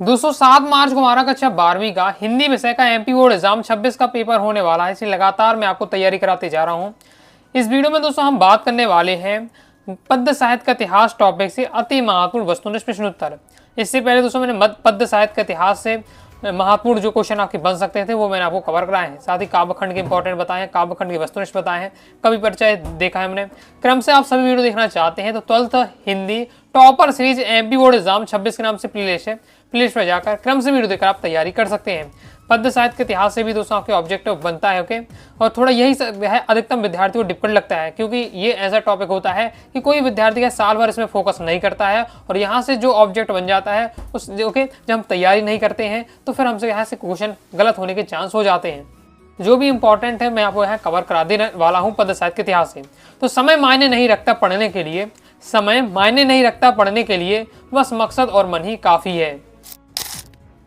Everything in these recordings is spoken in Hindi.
दोस्तों 7 मार्च को हमारा कक्षा 12वीं का हिंदी विषय का एमपी बोर्ड एग्जाम 26 का पेपर होने वाला है। इसलिए लगातार मैं आपको तैयारी कराते जा रहा हूं। इस वीडियो में दोस्तों हम बात करने वाले हैं पद्य साहित्य का इतिहास टॉपिक से अति महत्वपूर्ण वस्तुनिष्ठ प्रश्न उत्तर। इससे पहले दोस्तों मैंने पद्य साहित्य का इतिहास से महत्वपूर्ण जो क्वेश्चन आपके बन सकते थे वो मैंने आपको कवर कराए हैं। साथ ही काव्यखंड के इंपॉर्टेंट बताए हैं, काव्यखंड के वस्तुनिष्ठ बताए हैं, कवि परिचय देखा है हमने। क्रम से आप सभी वीडियो देखना चाहते हैं तो 12th Hindi topper series MP board exam 26 के नाम से प्लेलिस्ट है। प्लेलिस्ट पर जाकर क्रम से वीडियो देखकर आप तैयारी कर सकते हैं। पद्य साहित्य के इतिहास से भी दोस्तों आपके ऑब्जेक्टिव बनता है। ओके, और थोड़ा यही है अधिकतम विद्यार्थियों को डिफिकल्ट लगता है, क्योंकि ये ऐसा टॉपिक होता है कि कोई विद्यार्थी का साल भर इसमें फोकस नहीं करता है और यहाँ से जो ऑब्जेक्ट बन जाता है उस जब हम तैयारी नहीं करते हैं तो फिर हमसे यहाँ से क्वेश्चन गलत होने के चांस हो जाते हैं। जो भी इंपॉर्टेंट है मैं आपको यहाँ कवर करा देने वाला हूँ पद्य साहित्य के इतिहास से। तो समय मायने नहीं रखता पढ़ने के लिए, समय मायने नहीं रखता पढ़ने के लिए, बस मकसद और मन ही काफी है।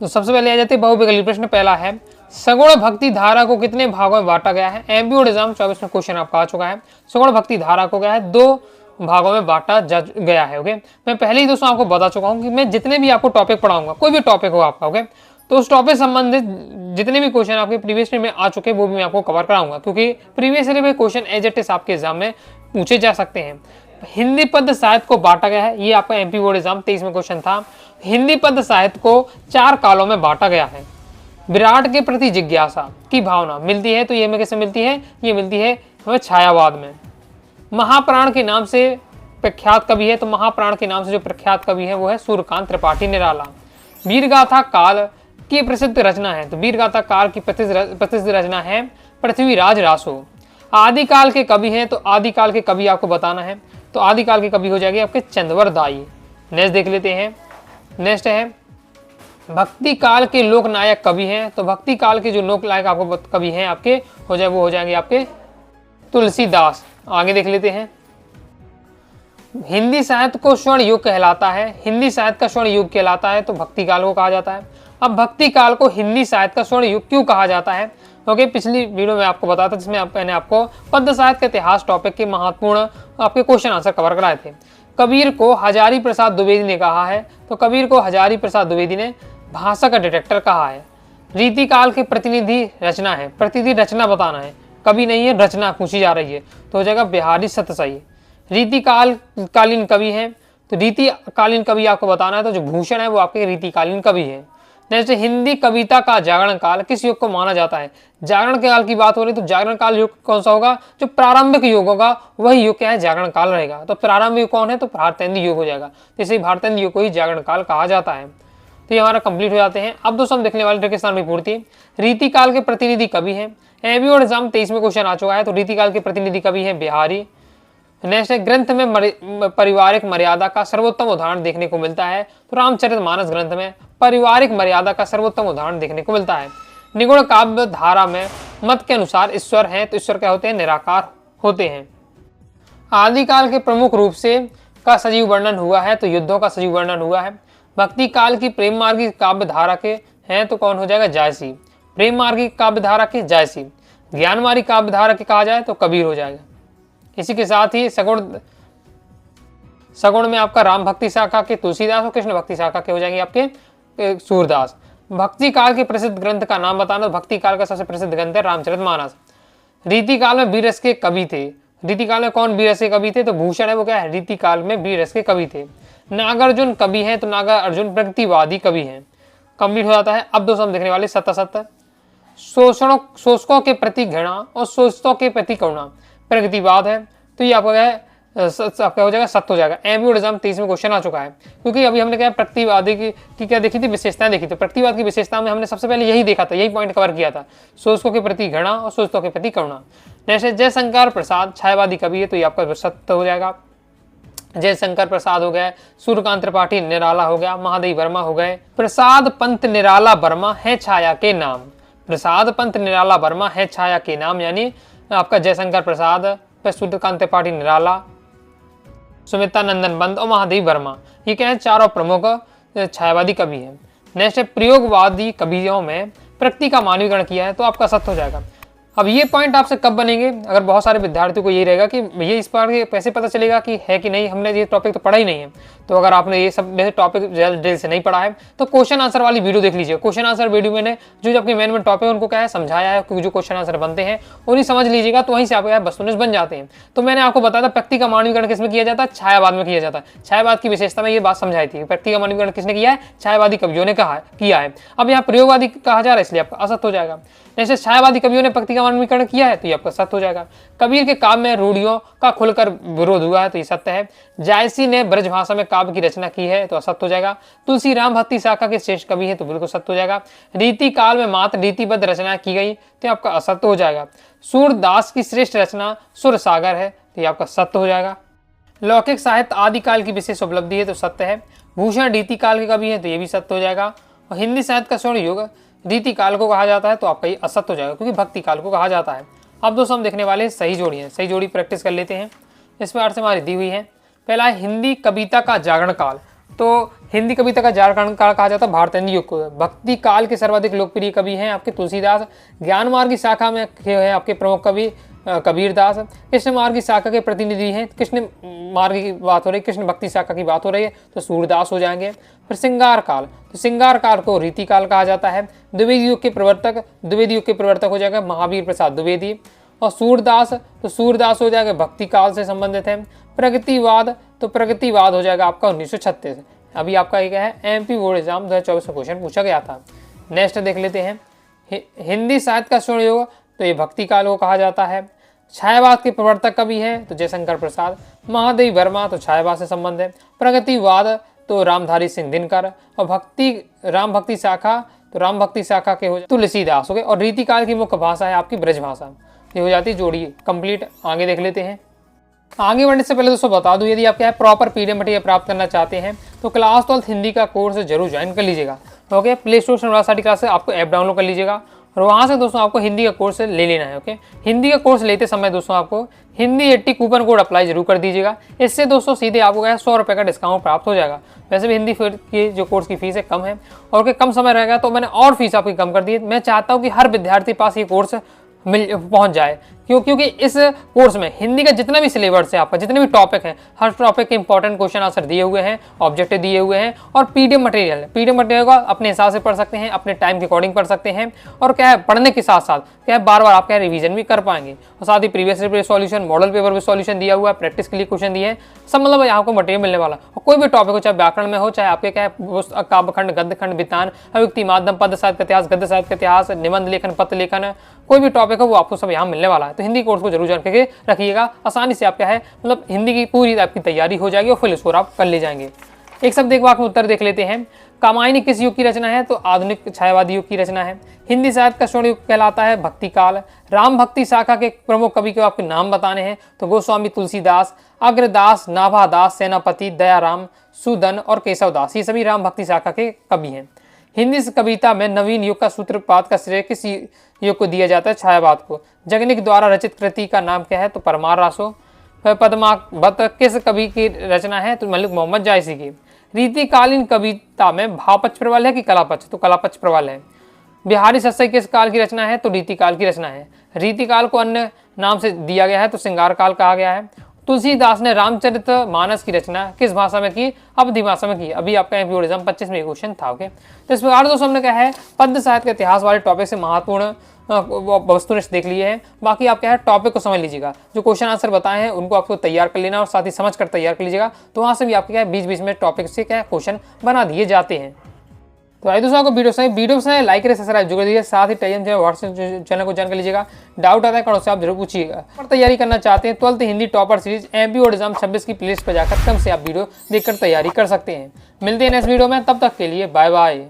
तो सबसे पहले आ जाते हैं बहुविकल्पी प्रश्न। पहला है सगुण भक्ति धारा को कितने भागों में बांटा गया है। एमपी बोर्ड एग्जाम 24 में क्वेश्चन आपका आ चुका है। सगुण भक्ति धारा को क्या है 2 भागों में बांटा गया है। ओके, मैं पहले ही दोस्तों आपको बता चुका हूँ कि मैं जितने भी आपको टॉपिक पढ़ाऊंगा, कोई भी टॉपिक हो आपका, ओके, तो उस टॉपिक संबंधित जितने भी क्वेश्चन आपके प्रीवियस में आ चुके हैं वो भी मैं आपको कवर कराऊंगा, क्योंकि प्रीवियस ईयर में क्वेश्चन एज इट इज आपके एग्जाम में पूछे जा सकते हैं। हिंदी पद्य साहित्य को बांटा गया है, ये आपका एमपी बोर्ड एग्जाम 23 में क्वेश्चन था। हिंदी पद्य साहित्य को 4 कालों में बांटा गया है। विराट के प्रति जिज्ञासा की भावना मिलती है, तो ये हमें कैसे मिलती है, ये मिलती है हमें छायावाद में। महाप्राण के नाम से प्रख्यात कवि है, तो महाप्राण के नाम से जो प्रख्यात कवि है वो है सूर्यकांत त्रिपाठी निराला। वीरगाथा काल की प्रसिद्ध रचना है, तो वीरगाथा काल की प्रसिद्ध रचना है पृथ्वीराज रासो। आदिकाल के कवि हैं, तो आदिकाल के कवि आपको बताना है, तो आदिकाल के कवि हो जाएंगे आपके चंद्रवर दाई। नेक्स्ट देख लेते हैं। नेक्स्ट है भक्ति काल के लोक नायक कवि हैं, तो भक्ति काल के जो लोक नायक आपको कवि हैं आपके हो जाएंगे आपके तुलसीदास। आगे देख लेते हैं। हिंदी साहित्य को स्वर्ण युग कहलाता है, हिंदी साहित्य का स्वर्ण युग कहलाता है, तो भक्ति काल को कहा जाता है। अब भक्ति काल को हिंदी साहित्य का स्वर्ण युग क्यों कहा जाता है, क्योंकि पिछली वीडियो में आपको बताया था जिसमें मैंने आपको पद्य साहित्य के इतिहास टॉपिक के महत्वपूर्ण आपके क्वेश्चन आंसर कवर कराए थे। कबीर को हजारी प्रसाद द्विवेदी ने कहा है, तो कबीर को हजारी प्रसाद द्विवेदी ने भाषा का डिटेक्टर कहा है। रीतिकाल के प्रतिनिधि रचना है, प्रतिनिधि रचना बताना है, कवि नहीं है, रचना पूछी जा रही है, तो हो जाएगा बिहारी सत्यसाई। रीतिकाल कालीन कवि है, तो रीतिकालीन कवि आपको बताना है, तो जो भूषण है वो आपके रीतिकालीन कवि है। जैसे हिंदी कविता का जागरण काल किस युग को माना जाता है। जागरण काल की बात हो रही, तो जागरण काल युग कौन सा होगा, जो प्रारंभिक युग होगा वही युग क्या है, जागरण काल रहेगा। तो प्रारंभिक युग कौन है, तो भारतेंदु युग हो जाएगा। जैसे भारतेंदु युग को ही जागरण काल कहा जाता है। तो ये हमारा कंप्लीट हो जाते हैं। अब दोस्तों हम देखने वाले ट्रिक स्थान पूर्ति। रीतिकाल के प्रतिनिधि कवि है, एमपी बोर्ड एग्जाम 23 में क्वेश्चन आ चुका है, तो रीतिकाल के प्रतिनिधि कवि है बिहारी। नेक्स्ट है ग्रंथ में पारिवारिक मर्यादा का सर्वोत्तम उदाहरण देखने को मिलता है, तो रामचरितमानस ग्रंथ में पारिवारिक मर्यादा का सर्वोत्तम उदाहरण देखने को मिलता है। निगुण काव्य धारा में मत के अनुसार ईश्वर हैं, तो ईश्वर क्या होते हैं, निराकार होते हैं। आदिकाल के प्रमुख रूप से का सजीव वर्णन हुआ है, तो युद्धों का सजीव वर्णन हुआ है। भक्ति काल की प्रेम मार्गी काव्य धारा के हैं, तो कौन हो जाएगा, जायसी। प्रेम मार्गी काव्य धारा के जायसी। ज्ञान मार्गी काव्य धारा के कहा जाए तो कबीर हो जाएगा। इसी के साथ ही सगुण में आपका राम भक्ति शाखा के तुलसीदास और कृष्ण भक्ति शाखा के हो जाएंगे आपके सूरदास। भक्ति काल के प्रसिद्ध ग्रंथ का नाम बताना, भक्ति काल का सबसे प्रसिद्ध ग्रंथ है रामचरितमानस। रीतिकाल में वीर रस के कवि थे, रीतिकाल में कौन वीर रस के कवि थे, तो भूषण है वो क्या है, रीतिकाल में वीर रस के कवि थे। नागार्जुन कवि हैं, तो नागार्जुन प्रगतिवादी कवि हैं। कंप्लीट हो जाता है। अब दोस्तों हम देखने वाले सत्य शोषकों के प्रति घृणा और शोषितों के प्रति करुणा प्रगतिवाद है, तो ये आपका हो जाएगा सत्य हो जाएगा। एमपी बोर्ड एग्जाम 23 में क्वेश्चन आ चुका है, क्योंकि अभी हमने क्या प्रगतिवादी की क्या देखी थी, विशेषताएं देखी थी। प्रगतिवाद की विशेषता में हमने सबसे पहले यही देखा था, यही पॉइंट कवर किया था, शोषकों के प्रति घृणा और शोषितों के प्रति करुणा। जैसे जयशंकर प्रसाद छायावादी कवि है, तो ये आपका सत्य हो जाएगा। जयशंकर प्रसाद हो गए, सूर्यकांत त्रिपाठी निराला हो गया, महादेव वर्मा हो गए। प्रसाद पंत निराला वर्मा है छाया के नाम, प्रसाद पंत निराला वर्मा है छाया के नाम, यानी आपका जयशंकर प्रसाद, सूर्यकांत त्रिपाठी निराला, सुमित्रा नंदन बंद और महादेव वर्मा, ये क्या है, चारों प्रमुख छायावादी कवि हैं। नेक्स्ट है प्रयोगवादी कवियों में प्रकृति का मानवीकरण किया है, तो आपका सत्य हो जाएगा। अब ये पॉइंट आपसे कब बनेंगे, अगर बहुत सारे विद्यार्थियों को ये रहेगा कि ये इस बार कैसे पता चलेगा कि है कि नहीं, हमने ये टॉपिक तो पढ़ा ही नहीं है, तो अगर आपने ये सब जैसे टॉपिक डिटेल से नहीं पढ़ा है तो क्वेश्चन आंसर वाली वीडियो देख लीजिए। क्वेश्चन आंसर वीडियो में जो आपके मेन टॉपिक है उनको क्या है समझाया है, क्योंकि जो क्वेश्चन आंसर बनते हैं उन्हें समझ लीजिएगा तो वहीं से आपके वस्तुनिष्ठ बन जाते हैं। तो मैंने आपको बताया था प्रकृति का मानवीकरण किसमें किया जाता है, छायावाद में किया जाता है। छायावाद की विशेषता में ये बात समझाई थी, प्रकृति का मानवीकरण किसने किया है, छायावादी कवियों ने किया है। अब यहाँ प्रयोगवादी कहा जा रहा है इसलिए आपका असत्य हो जाएगा। जैसे छायावादी कवियों ने प्रकृति का मानवीकरण किया है तो ये आपका सत्य हो जाएगा। कबीर के काव्य में रूढ़ियों का खुलकर विरोध हुआ है तो ये सत्य है। जायसी ने ब्रजभाषा में काव्य की रचना की है तो असत्य हो जाएगा। तुलसी राम भक्ति शाखा के श्रेष्ठ कवि है तो बिल्कुल सत्य हो जाएगा। रीति काल में मात्र रीतिबद्ध रचना की गई तो आपका असत्य हो जाएगा। सूरदास की श्रेष्ठ रचना सुर सागर है तो ये आपका सत्य हो जाएगा। लौकिक साहित्य आदिकाल की विशेष उपलब्धि है तो सत्य है। भूषण रीति काल के कवि है तो ये भी सत्य हो जाएगा। और हिंदी साहित्य का स्वर्ण युग रीति काल को कहा जाता है तो आपका ये असत्य हो जाएगा, क्योंकि भक्ति काल को कहा जाता है। अब दोस्तों हम देखने वाले हैं सही जोड़ी है। सही जोड़ी प्रैक्टिस कर लेते हैं। इस प्रकार से हमारी दी हुई है। पहला है हिंदी कविता का जागरण काल। तो हिंदी कविता का जागरण काल कहा जाता है भारतेंदु युग को। भक्ति काल के सर्वाधिक लोकप्रिय कवि हैं आपके तुलसीदास। ज्ञान मार्ग की शाखा में है आपके प्रमुख कवि कबीरदास। कृष्ण मार्ग की शाखा के प्रतिनिधि हैं। कृष्ण मार्ग की बात हो रही है, कृष्ण भक्ति शाखा की बात हो रही है तो सूरदास हो जाएंगे। फिर श्रृंगार काल, तो श्रृंगार काल को रीति काल कहा जाता है। द्विवेदी युग के प्रवर्तक हो जाएगा महावीर प्रसाद द्विवेदी। और सूरदास, तो सूरदास हो जाएगा भक्ति काल से संबंधित है। प्रगतिवाद, तो प्रगतिवाद हो जाएगा आपका 1936। अभी आपका ये क्या है, एमपी बोर्ड एग्जाम 2024 में क्वेश्चन पूछा गया था। नेक्स्ट देख लेते हैं हिंदी साहित्य का स्वर्ण युग, तो ये भक्ति काल को कहा जाता है। छायावाद के प्रवर्तक कवि हैं तो जयशंकर प्रसाद। महादेवी वर्मा, तो छायावाद से संबंध है। प्रगतिवाद तो रामधारी सिंह दिनकर। और राम भक्ति शाखा, तो राम भक्ति शाखा के हो तुलसीदास हो गए। और रीति काल की मुख्य भाषा है आपकी ब्रज भाषा। ये हो जाती है जोड़ी कंप्लीट। आगे देख लेते हैं। आगे बढ़ने से पहले दोस्तों बता दूं, यदि आप क्या है प्रॉपर पीडीएफ मटेरियल प्राप्त करना चाहते हैं तो क्लास 12 हिंदी का कोर्स जरूर ज्वाइन कर लीजिएगा। ओके, प्ले स्टोर से यूनिवर्सिटी क्लास से आपको ऐप डाउनलोड कर लीजिएगा और वहाँ से दोस्तों आपको हिंदी का कोर्स ले लेना है। ओके, हिंदी का कोर्स लेते समय दोस्तों आपको हिंदी 80 कूपन कोड अप्लाई जरूर कर दीजिएगा। इससे दोस्तों सीधे आपको 100 रुपये का डिस्काउंट प्राप्त हो जाएगा। वैसे भी हिंदी की जो कोर्स की फीस है कम है और कम समय रहेगा तो मैंने और फीस आपकी कम कर दी है। मैं चाहता हूँ कि हर विद्यार्थी पास ये कोर्स पहुंच जाए, क्योंकि इस कोर्स में हिंदी का जितना भी सिलेबस है, आपका जितने भी टॉपिक हैं, हर टॉपिक के इंपॉर्टेंट क्वेश्चन आंसर दिए हुए हैं, ऑब्जेक्टिव दिए हुए हैं और पीडीएफ मटेरियल को अपने हिसाब से पढ़ सकते हैं, अपने टाइम के अकॉर्डिंग पढ़ सकते हैं। और क्या है, पढ़ने के साथ साथ क्या है बार बार आप क्या रिवीजन भी कर पाएंगे। और साथ ही previous paper solution, model paper भी सॉल्यूशन दिया हुआ है, प्रैक्टिस के लिए क्वेश्चन दिए हैं, सब मतलब यहाँ को मटेरियल मिलने वाला। और कोई भी टॉपिक हो, चाहे व्याकरण में हो, चाहे आपके क्या है काव्यखंड, गद्यखंड, वितान, अयुक्ति, माध्यम, पद साहित्य का इतिहास, गद्य साहित्य का इतिहास, निबंध लेखन, पत्र लेखन, कोई भी टॉपिक है वो आपको सब यहाँ मिलने वाला है। तो हिंदी कोर्स को जरूर जान करके रखिएगा। आसानी से आप क्या है मतलब हिंदी की पूरी आपकी तैयारी हो जाएगी और फुल स्कोर आप कर ले जाएंगे। एक शब्द एक वाक्य में उत्तर देख लेते हैं। कामायनी किस युग की रचना है, तो आधुनिक छायावादी युग की रचना है। हिंदी साहित्य का स्वर्ण युग कहलाता है भक्ति काल। राम भक्ति शाखा के प्रमुख कवि के आपके नाम बताने हैं तो गोस्वामी तुलसीदास, अग्रदास, नाभादास, सेनापति, दयाराम, सुदन और केशवदास, ये सभी राम भक्ति शाखा के कवि हैं। हिंदी कविता में नवीन युग का सूत्रपात का श्रेय किस युग को दिया जाता है, छायावाद को। जगनिक द्वारा रचित कृति का नाम क्या है, तो परमार रासो। पद्मावत किस कवि की रचना है, तो मलिक मोहम्मद जायसी की। रीतिकालीन कविता में भाव पक्ष प्रबल है कि कला पक्ष, तो कला पक्ष प्रबल है। बिहारी सस्सई किस काल की रचना है, तो रीतिकाल की रचना है। रीतिकाल को अन्य नाम से दिया गया है तो श्रृंगार काल कहा गया है। तुलसीदास ने रामचरित मानस की रचना किस भाषा में की, अवधी भाषा में की। अभी आपका एमपीओ 25 में क्वेश्चन था। ओके, तो इस प्रकार दोस्तों हमने क्या है पद्य साहित्य के इतिहास वाले टॉपिक से महत्वपूर्ण वस्तुनिष्ठ देख लिए हैं। बाकी आप क्या है टॉपिक को समझ लीजिएगा, जो क्वेश्चन आंसर बताए हैं उनको आपको तैयार कर लेना और साथ ही समझ कर तैयार कर लीजिएगा। तो वहाँ से भी आपके क्या है बीच बीच में टॉपिक से क्या क्वेश्चन बना दिए जाते हैं। तो आइए दोस्तों आपको वीडियो से लाइक करें, सब्सक्राइब जरूर दीजिए। साथ ही टेलीग्राम चैनल, व्हाट्सएप चैनल को ज्वाइन कर लीजिएगा। डाउट आता है कौन से आप जरूर पूछिएगा। और तैयारी करना चाहते हैं 12th Hindi topper series MP board exam 26 की प्लेलिस्ट पर जाकर कम से आप वीडियो देखकर तैयारी कर सकते हैं। मिलते हैं नेक्स्ट वीडियो में, तब तक के लिए बाय बाय।